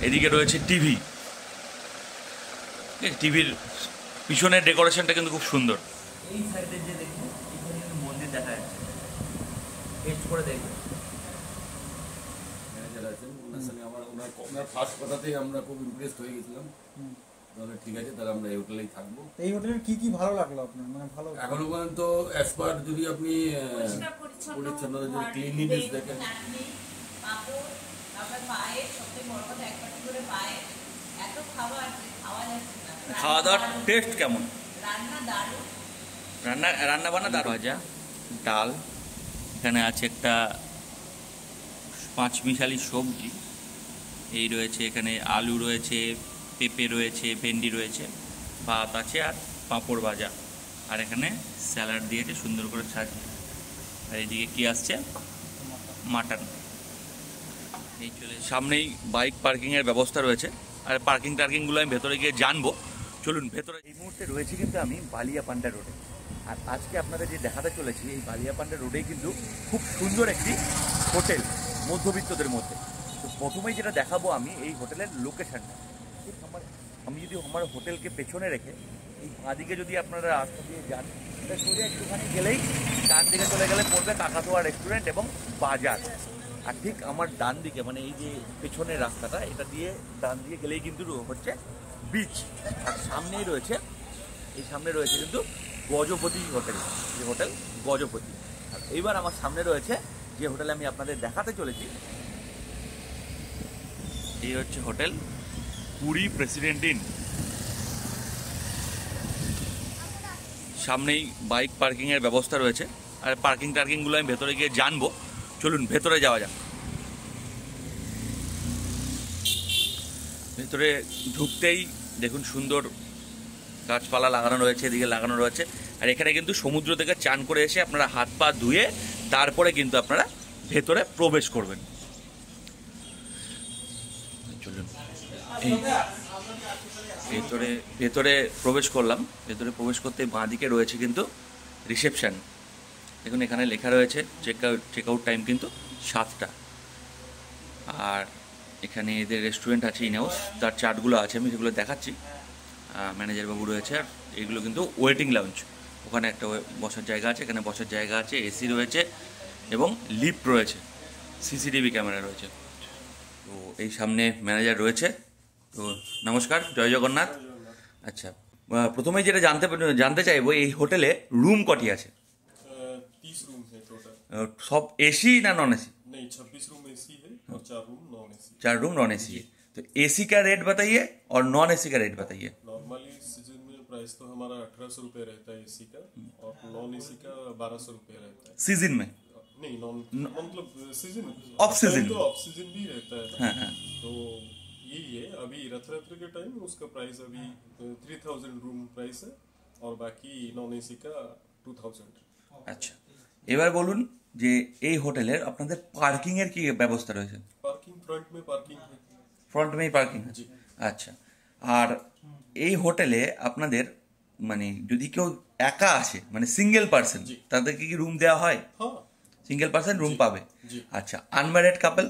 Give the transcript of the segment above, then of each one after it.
এদিকে রয়েছে টিভি। টিভির পিছনের ডেকোরেশনটা কিন্তু খুব সুন্দর। এই সাইডে যে দেখুন এখানে কিন্তু মন্দির দেখা যাচ্ছে, টেস্ট করে দেখবেন। ম্যানেজার আছেন, ওনার সঙ্গে ওনার ফার্স্ট কথাতেই আমরা খুব ইমপ্রেসড হয়ে গেছিলাম। তাহলে ঠিক আছে, তাহলে আমরা এই হোটেলেই থাকবো। এই হোটেলের কি কি ভালো লাগলো আপনার? মানে ভালো এখনো পর্যন্ত অ্যাজ পার যদি আপনি পরিচ্ছন্নতা যদি ক্লিনলিনেস দেখেন, খাওয়া দাওয়ার টেস্ট কেমন? রান্না বান্না দারুণ। ভাজা, ডাল, এখানে আছে একটা পাঁচমিশালি সবজি, এই রয়েছে, এখানে আলু রয়েছে, পেঁপে রয়েছে, ভেন্ডি রয়েছে, ভাত আছে আর পাঁপড় ভাজা, আর এখানে স্যালাড দিয়েছে সুন্দর করে সাজিয়ে। আর এইদিকে কি আসছে? মাটন। এই চলে সামনেই বাইক পার্কিংয়ের ব্যবস্থা রয়েছে, আর টার্কিংগুলো আমি ভেতরে গিয়ে জানবো। চলুন ভেতরে। এই মুহূর্তে রয়েছে কিন্তু আমি বালিয়াপান্ডা রোডে, আর আজকে আপনাদের যে দেখাতে চলেছি এই বালিয়াপান্ডা রোডেই কিন্তু খুব সুন্দর একটি হোটেল মধ্যবিত্তদের মধ্যে। তো প্রথমেই যেটা দেখাবো আমি এই হোটেলের লোকেশানটা। আমি যদি আমার হোটেলকে পেছনে রেখে এই বাঁদিকে যদি আপনারা রাস্তা দিয়ে যান, এটা সোজা একটুখানি গেলেই ডান দিকে চলে গেলে পড়বে কাকাতুয়া রেস্টুরেন্ট এবং বাজার। আর ঠিক আমার ডান দিকে, মানে এই যে পেছনের রাস্তাটা, এটা দিয়ে ডান দিকে গেলেই কিন্তু হচ্ছে বিচ। আর সামনেই রয়েছে, এই সামনে রয়েছে কিন্তু গজপতি হোটেল, যে হোটেল গজপতি। আর এইবার আমার সামনে রয়েছে যে হোটেলে আমি আপনাদের দেখাতে চলেছি, এই হচ্ছে হোটেল পুরী প্রেসিডেন্ট ইন। সামনেই বাইক পার্কিংয়ের ব্যবস্থা রয়েছে, আর টার্কিংগুলো আমি ভেতরে গিয়ে জানবো। চলুন ভেতরে যাওয়া যাক। ভেতরে ঢুকতেই দেখুন সুন্দর গাছপালা লাগানো রয়েছে, এদিকে লাগানো রয়েছে। আর এখানে কিন্তু সমুদ্র থেকে চান করে এসে আপনারা হাত পা ধুয়ে তারপরে কিন্তু আপনারা ভেতরে প্রবেশ করবেন। চলুন ভেতরে প্রবেশ করলাম। ভেতরে প্রবেশ করতে বাঁদিকে রয়েছে কিন্তু রিসেপশন। দেখুন এখানে লেখা রয়েছে চেক আউট টাইম কিন্তু 7টা। আর এখানে এদের রেস্টুরেন্ট আছে ইন হাউস, তার চার্টগুলো আছে, আমি সেগুলো দেখাচ্ছি। ম্যানেজার বাবু রয়েছে, আর এইগুলো কিন্তু ওয়েটিং লাউঞ্জ। ওখানে একটা বসার জায়গা আছে, এখানে বসার জায়গা আছে, এসি রয়েছে এবং লিফট রয়েছে, সিসিটিভি ক্যামেরা রয়েছে। তো এই সামনে ম্যানেজার রয়েছে। তো নমস্কার, জয় জগন্নাথ। আচ্ছা, প্রথমেই যেটা জানতে চাইবো, এই হোটেলে রুম কটি আছে? 30 रूम है टोटल। सब एसी ना नॉन एसी? नहीं, 26 रूम एसी है और 4 room non AC. 4 room non AC है। तो एसी का रेट बताइए और नॉन एसी का रेट बताइए। नॉर्मली सीजन में प्राइस तो हमारा 1800 रुपये रहता है एसी का, और नॉन एसी का 1200 रुपये रहता है। सीजन में नहीं, नॉन मतलब सीजन ऑफ सीजन, तो ऑफ सीजन भी रहता है। हाँ। तो यही है, अभी रथयात्रा के टाइम उसका प्राइस अभी 3000 रूम प्राइस है, और बाकी नॉन एसी का 2000। আচ্ছা, এবার বলুন যে এই হোটেলের আপনাদের পার্কিং এর কি ব্যবস্থা রয়েছে? पार्किंग फ्रंट में पार्किंग है। ফ্রন্ট মেই পার্কিং আছে? আচ্ছা। আর এই হোটেলে আপনাদের মানে যদি কেউ একা আসে, মানে সিঙ্গেল পার্সন, তাদেরকে কি রুম দেওয়া হয়? हाँ, সিঙ্গেল পার্সন রুম পাবে। जी। আচ্ছা, আনম্যারিড কাপল?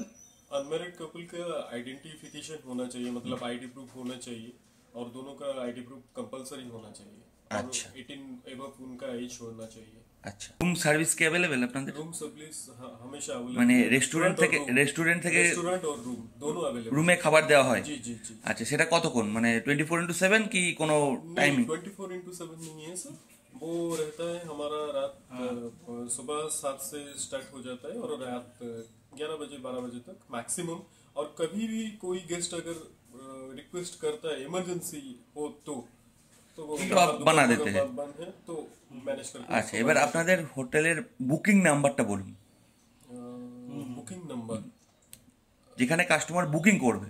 अनमैरिड कपल का आइडेंटिफिकेशन होना चाहिए, मतलब आईडी प्रूफ होना चाहिए, और दोनों का आईडी प्रूफ कंपलसरी होना चाहिए। अच्छा। 18 एबव उनका एज होना चाहिए। আচ্ছা, রুম সার্ভিস কি अवेलेबल আপনাদের? रूम सर्विस हमेशा अवेलेबल, মানে রেস্টুরেন্ট থেকে रेस्टोरेंट और रूम दोनों अवेलेबल। রুমে খাবার দেওয়া হয়? जी जी जी। আচ্ছা, সেটা কতক্ষণ, মানে 24x7 কি কোনো টাইমিং? 24x7 नहीं है सर, वो रहता है हमारा रात सुबह 7 से स्टार्ट हो जाता है, और रात 11 बजे 12 बजे तक मैक्सिमम। और कभी भी कोई गेस्ट अगर रिक्वेस्ट करता है इमरजेंसी हो तो वो आप बना देते हैं? बंद है तो मैनेज करते हैं। আচ্ছা, এবার আপনাদের হোটেলের বুকিং নাম্বারটা বলুন। বুকিং নাম্বার, যেখানে কাস্টমার বুকিং করবে,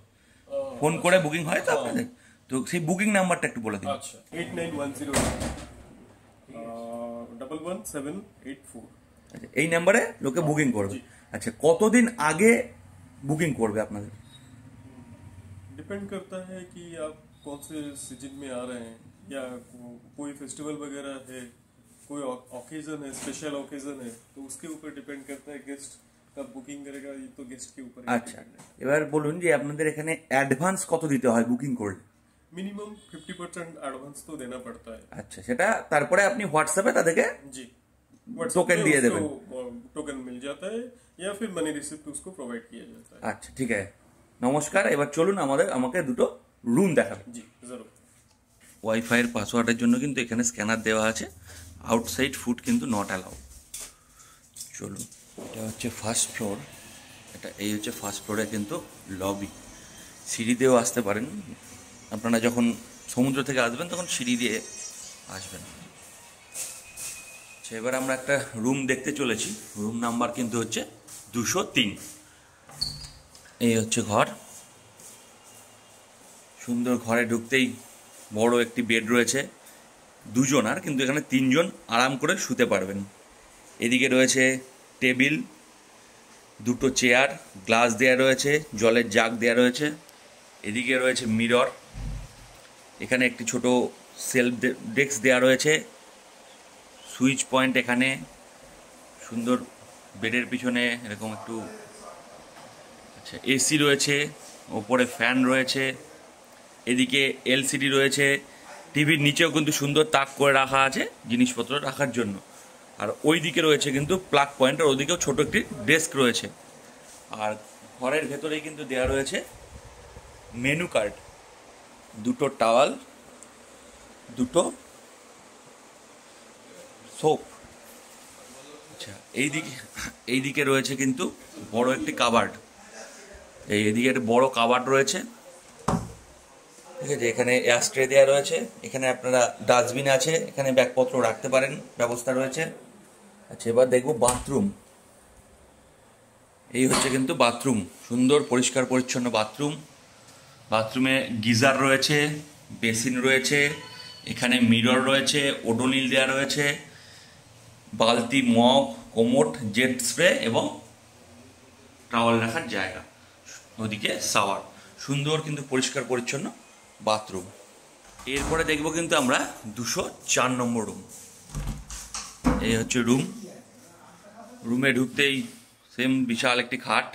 ফোন করে বুকিং হয় তো আপনাদের, তো সেই বুকিং নাম্বারটা একটু বলে দিন। আচ্ছা, 8910 11784। আচ্ছা, এই নাম্বারে লোকে বুকিং করবে। আচ্ছা, কতদিন আগে বুকিং করবে আপনাদের? डिपेंड करता है कि आप कौन से सीजन में आ रहे हैं, या कोई फेस्टिवल वगैरह है, कोई ओकेजन है, स्पेशल ओकेजन है, तो उसके ऊपर डिपेंड करता है गेस्ट कब बुकिंग करेगा ये तो गेस्ट के ऊपर আচ্ছা, এবার বলুন যে আপনাদের এখানে অ্যাডভান্স কত দিতে হয় বুকিং করলে? मिनिमम 50% एडवांस तो देना पड़ता है আচ্ছা, সেটা তারপরে আপনি হোয়াটসঅ্যাপে তাদেরকে जी टोकन दिए देबेन। टोकन मिल जाता है या फिर मनी रिसिप्ट उसको प्रोवाइड किया जाता है আচ্ছা ঠিক আছে। নমস্কার, এবার চলুন আমাকে দুটো রুম দেখাবেন। जी जरूर ওয়াইফাইয়ের পাসওয়ার্ডের জন্য কিন্তু এখানে স্ক্যানার দেওয়া আছে, আউটসাইড ফুড কিন্তু নট অ্যালাউ। চলুন, এটা হচ্ছে ফার্স্ট ফ্লোর, এই হচ্ছে ফার্স্ট ফ্লোরে কিন্তু লবি, সিঁড়ি দিয়েও আসতে পারেন। আপনারা যখন সমুদ্র থেকে আসবেন তখন সিঁড়ি দিয়ে আসবেন। আচ্ছা, এবার আমরা একটা রুম দেখতে চলেছি, রুম নাম্বার কিন্তু হচ্ছে 203। এই হচ্ছে ঘর, সুন্দর। ঘরে ঢুকতেই বড় একটি বেড রয়েছে, দুজন, আর কিন্তু এখানে 3 জন আরাম করে শুতে পারবেন। এদিকে রয়েছে টেবিল, দুটো চেয়ার, গ্লাস দেওয়া রয়েছে, জলের জাগ দেওয়া রয়েছে। এদিকে রয়েছে মিরর, এখানে একটি ছোট সেলফ ডেস্ক দেওয়া রয়েছে, সুইচ পয়েন্ট এখানে সুন্দর। বেডের পিছনে এরকম একটু আচ্ছা এসি রয়েছে, ওপরে ফ্যান রয়েছে, এদিকে এলসিডি রয়েছে, টিভির নিচেও কিন্তু সুন্দর তাক করে রাখা আছে জিনিসপত্র রাখার জন্য। আর ওই দিকে রয়েছে কিন্তু প্লাগ পয়েন্ট, আর ওদিকেও ছোট একটি ডেস্ক রয়েছে। আর ঘরের ভেতরেই কিন্তু দেওয়া রয়েছে মেনু কার্ড, দুটো টাওয়াল, দুটো সোপ। আচ্ছা, এইদিকে রয়েছে কিন্তু বড় একটি কাবার্ড, এইদিকে একটা বড় কাবার্ড রয়েছে, ঠিক আছে। এখানে অ্যাস্ট্রে দেওয়া রয়েছে, এখানে আপনারা ডাস্টবিন আছে, এখানে ব্যাগপত্র রাখতে পারেন, ব্যবস্থা রয়েছে। আচ্ছা, এবার দেখবো বাথরুম। এই হচ্ছে কিন্তু বাথরুম, সুন্দর পরিষ্কার পরিচ্ছন্ন বাথরুম। বাথরুমে গিজার রয়েছে, বেসিন রয়েছে, এখানে মিরর রয়েছে, ওডোনিল দেওয়া রয়েছে, বালতি, মগ, কোমোট, জেট স্প্রে এবং টাওয়াল রাখার জায়গা, ওদিকে শাওয়ার। সুন্দর কিন্তু পরিষ্কার পরিচ্ছন্ন বাথরুম। এরপরে দেখবো কিন্তু আমরা 204 নম্বর রুম। এই হচ্ছে রুম, রুমে ঢুকতেই সেম বিশাল একটি খাট,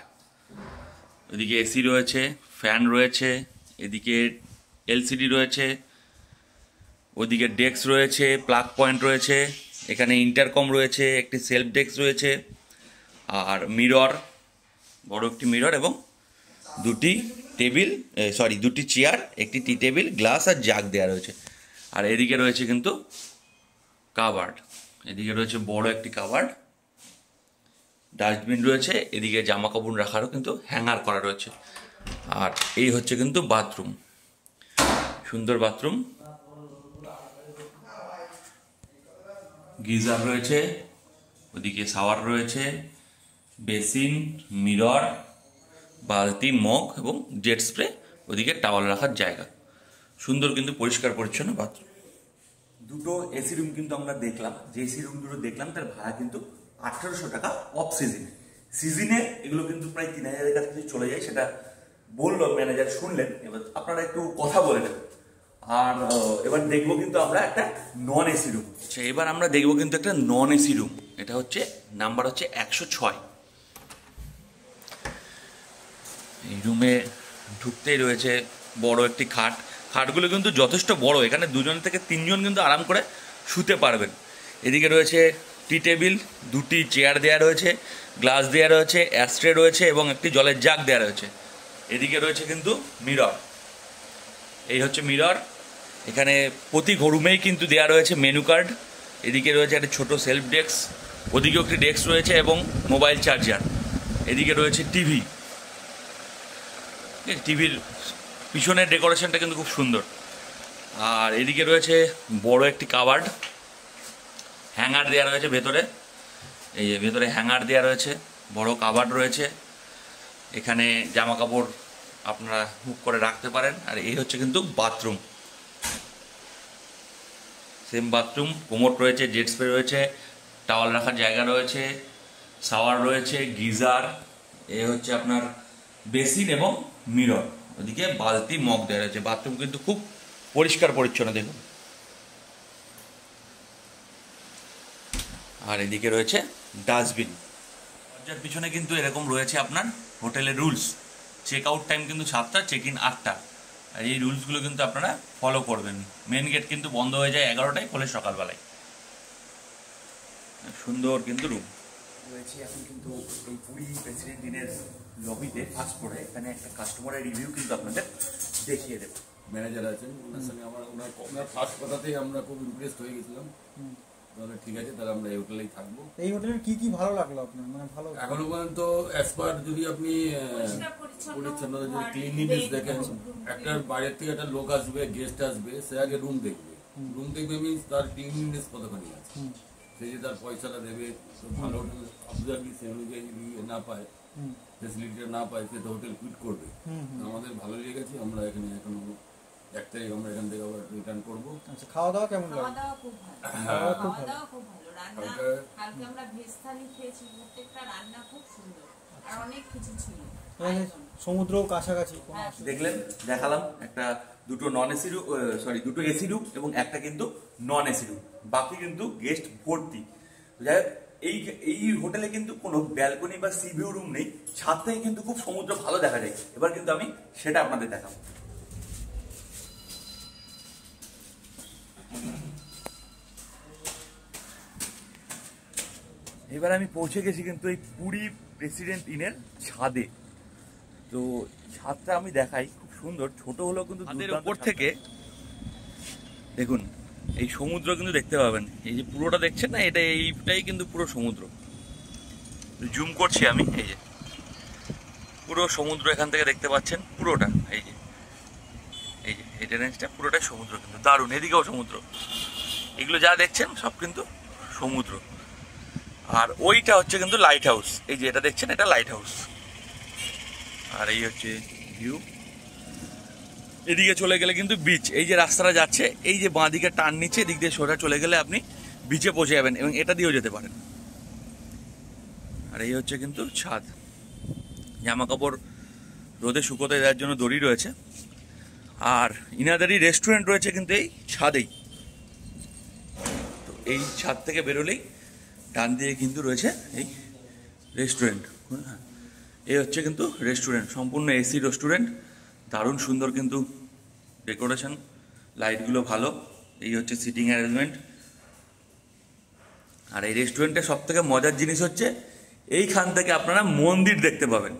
ওদিকে এসি রয়েছে, ফ্যান রয়েছে, এদিকে এলসিডি রয়েছে, ওদিকে ডেস্ক রয়েছে, প্লাগ পয়েন্ট রয়েছে, এখানে ইন্টারকম রয়েছে, একটি সেলফ ডেস্ক রয়েছে, আর মিরর, বড় একটি মিরর এবং দুটি চেয়ার, একটি টি টেবিল, গ্লাস আর জাগ দেওয়া রয়েছে। আর এদিকে রয়েছে কিন্তু কাবার্ড, এদিকে রয়েছে বড় একটি কাবার্ড, ডাস্টবিন রয়েছে, এদিকে জামা কাপড় রাখারও কিন্তু হ্যাঙ্গার করা রয়েছে। আর এই হচ্ছে কিন্তু বাথরুম, সুন্দর বাথরুম, গিজার রয়েছে, ওদিকে শাওয়ার রয়েছে, বেসিন, মিরর, বালতি, মগ এবং জেট স্প্রে, ওদিকে টাওয়াল রাখার জায়গা। সুন্দর কিন্তু পরিষ্কার পরিচ্ছন্ন বাথরুম। দুটো এসি রুম কিন্তু আমরা দেখলাম, যে এসি রুম দুটো দেখলাম তার ভাড়া কিন্তু 1800 টাকা অফ সিজনে। সিজনে এগুলো কিন্তু প্রায় 3000-এর কাছে চলে যায়, সেটা বললো ম্যানেজার, শুনলেন। এবার আপনারা একটু কথা বলে নেবেন। আর এবার দেখবো কিন্তু আমরা একটা নন এসি রুম। আচ্ছা, এবার আমরা দেখবো কিন্তু একটা নন এসি রুম, এটা হচ্ছে নাম্বার হচ্ছে 106। এই রুমে ঢুকতেই রয়েছে বড় একটি খাট, খাটগুলো কিন্তু যথেষ্ট বড়, এখানে 2 থেকে 3 জন কিন্তু আরাম করে শুতে পারবেন। এদিকে রয়েছে টি টেবিল, দুটি চেয়ার দেওয়া রয়েছে, গ্লাস দেওয়া রয়েছে, অ্যাস্ট্রে রয়েছে এবং একটি জলের জাগ দেওয়া রয়েছে। এদিকে রয়েছে কিন্তু মিরর, এই হচ্ছে মিরর। এখানে প্রতি রুমেই কিন্তু দেওয়া রয়েছে মেনু কার্ড। এদিকে রয়েছে একটা ছোট সেলফ ডেস্ক, ওদিকেও একটি ডেস্ক রয়েছে এবং মোবাইল চার্জার। এদিকে রয়েছে টিভি, টিভির পিছনের ডেকোরেশনটা কিন্তু খুব সুন্দর। আর এদিকে রয়েছে বড় একটি কাবার্ড, হ্যাঙ্গার দেওয়া রয়েছে ভেতরে, এই যে ভেতরে হ্যাঙ্গার দেওয়া রয়েছে, বড় কাবার্ড রয়েছে, এখানে জামা কাপড় আপনারা হুক করে রাখতে পারেন। আর এই হচ্ছে কিন্তু বাথরুম, সেম বাথরুম, কোমোট রয়েছে, জেট স্প্রে রয়েছে, টাওয়াল রাখার জায়গা রয়েছে, শাওয়ার রয়েছে, গিজার, এই হচ্ছে আপনার বেসিন এবং মিরর, ওদিকে বালতি, মগ দেওয়া রয়েছে। বাথরুম কিন্তু খুব পরিষ্কার পরিচ্ছন্ন দেখুন। আর এদিকে রয়েছে ডাস্টবিন। যার পিছনে কিন্তু এরকম রয়েছে আপনার হোটেলের রুলস। চেক আউট টাইম কিন্তু 7টা, চেক ইন 8টা। আর এই রুলসগুলো কিন্তু আপনারা ফলো করবেন। মেন গেট কিন্তু বন্ধ হয়ে যায় 11টায়, খোলে সকালবেলায়। সুন্দর কিন্তু রুম রয়েছে। এখন কিন্তু এই পুরী প্রেসিডেন্ট ইনের লবিতে ফার্স্ট ফ্লোরে এখানে একটা কাস্টমারের রিভিউ কিন্তু আপনাদের দেখিয়ে দেবো। ম্যানেজার আছেন, ওনার সঙ্গে ওনার ফার্স্ট কথাতেই আমরা খুব ইমপ্রেসড হয়ে গেছিলাম। তাহলে ঠিক আছে, তাহলে আমরা এই হোটেলেই থাকবো। এই হোটেলের কি কি ভালো লাগলো আপনার, মানে ভালো? এখনো পর্যন্ত অ্যাজ পার যদি আপনি পরিচ্ছন্ন যদি ক্লিনলিনেস দেখেন, একটা বাইরের থেকে একটা লোক আসবে, গেস্ট আসবে, সে আগে রুম দেখবে। রুম দেখবে মিনস তার ক্লিনলিনেস কতখানি আছে। সে যে তার পয়সাটা দেবে, তো ভালো হোটেল অবজারভলি সে অনুযায়ী না পায়, ফেসিলিটিটা না পায়, সে তো হোটেল কুইট করবে। আমাদের ভালো লেগেছে, আমরা এখানে এখনো 1 তারিখ আমরা এখান থেকে আবার রিটার্ন করবো। আচ্ছা, খাওয়া দাওয়া কেমন লাগলো? খাওয়া দাওয়া খুব ভালো, খাওয়া খুব খাওয়া ভালো। দাওয়া খুব ভালো। রান্না কালকে আমরা ভেজ থালি খেয়েছি, প্রত্যেকটা রান্না খুব সুন্দর আর অনেক কিছু ছিল। এখানে সমুদ্র কাছাকাছি কোনো হ্যাঁ, অসুবিধা দেখলেন, দেখালাম একটা দুটো নন এসি রুম, দুটো এসি রুম এবং একটা কিন্তু নন এসি রুম। বাকি কিন্তু গেস্ট ভর্তি। যাই হোক, এই হোটেলে কিন্তু কোনো ব্যালকনি বা সি ভিউ রুম নেই। ছাদ থেকে কিন্তু খুব সমুদ্র ভালো দেখা যায়। এবার কিন্তু আমি সেটা আপনাদের দেখাবো। এবার আমি পৌঁছে গেছি কিন্তু এই পুরী প্রেসিডেন্ট ইনের ছাদে। তো ছাদটা আমি দেখাই, খুব সুন্দর, ছোট হলেও কিন্তু ছাদের উপর থেকে দেখুন এই সমুদ্র কিন্তু দেখতে পাবেন। এই যে পুরোটা দেখছেন না, এইটাই কিন্তু পুরো সমুদ্র। জুম করছি আমি, এই যে পুরো সমুদ্র এখান থেকে দেখতে পাচ্ছেন পুরোটা। এই যে এই রেঞ্জটা পুরোটাই সমুদ্র, কিন্তু দারুণ। এদিকেও সমুদ্র, এগুলো যা দেখছেন সব কিন্তু সমুদ্র। আর ওইটা হচ্ছে কিন্তু লাইট হাউস। এই যে এটা দেখছেন, এটা লাইট হাউস। আর এই হচ্ছে ভিউ। এদিকে চলে গেলে কিন্তু বিচ। এই যে রাস্তাটা যাচ্ছে, এই যে বাঁ দিকে টার্ন নিচ্ছে, এদিক দিয়ে সোজা চলে গেলে আপনি বিচে পৌঁছে যাবেন, এবং এটা দিয়েও যেতে পারেন। আর এই হচ্ছে কিন্তু ছাদ। জামা কাপড় রোদে শুকোতে দেওয়ার জন্য দড়ি রয়েছে। আর ইনাদেরই রেস্টুরেন্ট রয়েছে কিন্তু এই ছাদেই। তো এই ছাদ থেকে বেরোলেই ডান দিয়ে কিন্তু রয়েছে এই রেস্টুরেন্ট। এই হচ্ছে কিন্তু রেস্টুরেন্ট, সম্পূর্ণ এসি রেস্টুরেন্ট। দারুণ সুন্দর কিন্তু ডেকোরেশন, লাইটগুলো ভালো। এই হচ্ছে সিটিং অ্যারেঞ্জমেন্ট। আর এই রেস্টুরেন্টের সব থেকে মজার জিনিস হচ্ছে এইখান থেকে আপনারা মন্দির দেখতে পাবেন।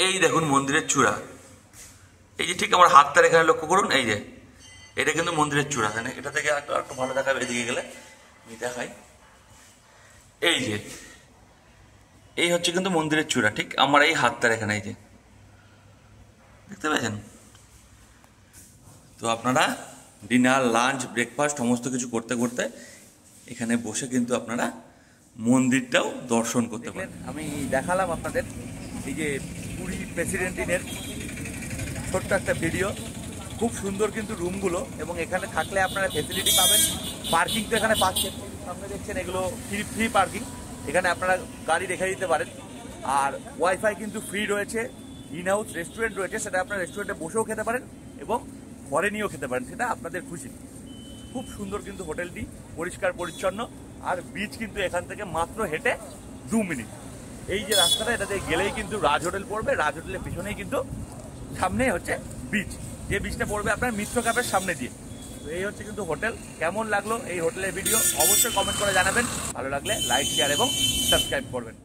এই দেখুন মন্দিরের চূড়া। এই যে ঠিক আমার হাতটার এখানে লক্ষ্য করুন, এই যে এটা কিন্তু মন্দিরের চূড়া। এটা থেকে একটু ভালো দেখাবে, এদিকে গেলে আমি দেখাই। এই যে এই হচ্ছে কিন্তু মন্দিরের চূড়া, ঠিক আমার এই হাতটার এখানে, এই যে দেখতে পেয়েছেন। তো আপনারা ডিনার, লাঞ্চ, ব্রেকফাস্ট সমস্ত কিছু করতে করতে এখানে বসে কিন্তু আপনারা মন্দিরটাও দর্শন করতে পারেন। আমি দেখালাম আপনাদের এই যে পুরী প্রেসিডেন্ট ইনের ছোট্ট একটা ভিডিও। খুব সুন্দর কিন্তু রুমগুলো, এবং এখানে থাকলে আপনারা ফেসিলিটি পাবেন। পার্কিং তো এখানে পাচ্ছেন, সামনে দেখছেন এগুলো ফ্রি পার্কিং। এখানে আপনারা গাড়ি রেখে দিতে পারেন। আর ওয়াইফাই কিন্তু ফ্রি রয়েছে। ইন হাউস রেস্টুরেন্ট রয়েছে, সেটা আপনারা রেস্টুরেন্টে বসেও খেতে পারেন এবং ঘরে নিয়েও খেতে পারেন, সেটা আপনাদের খুশি। খুব সুন্দর কিন্তু হোটেলটি, পরিষ্কার পরিচ্ছন্ন। আর বিচ কিন্তু এখান থেকে মাত্র হেঁটে 2 মিনিট। এই যে রাস্তাটা, এটাতে গেলেই কিন্তু রাজ হোটেল পড়বে। রাজ হোটেলের পিছনেই কিন্তু সামনেই হচ্ছে বিচ, যে বিচটা পড়বে আপনার মিত্র ক্যাফের সামনে দিয়ে। তো এই হচ্ছে কিন্তু হোটেল। কেমন লাগলো এই হোটেলের ভিডিও অবশ্যই কমেন্ট করে জানাবেন। ভালো লাগলে লাইক, শেয়ার এবং সাবস্ক্রাইব করবেন।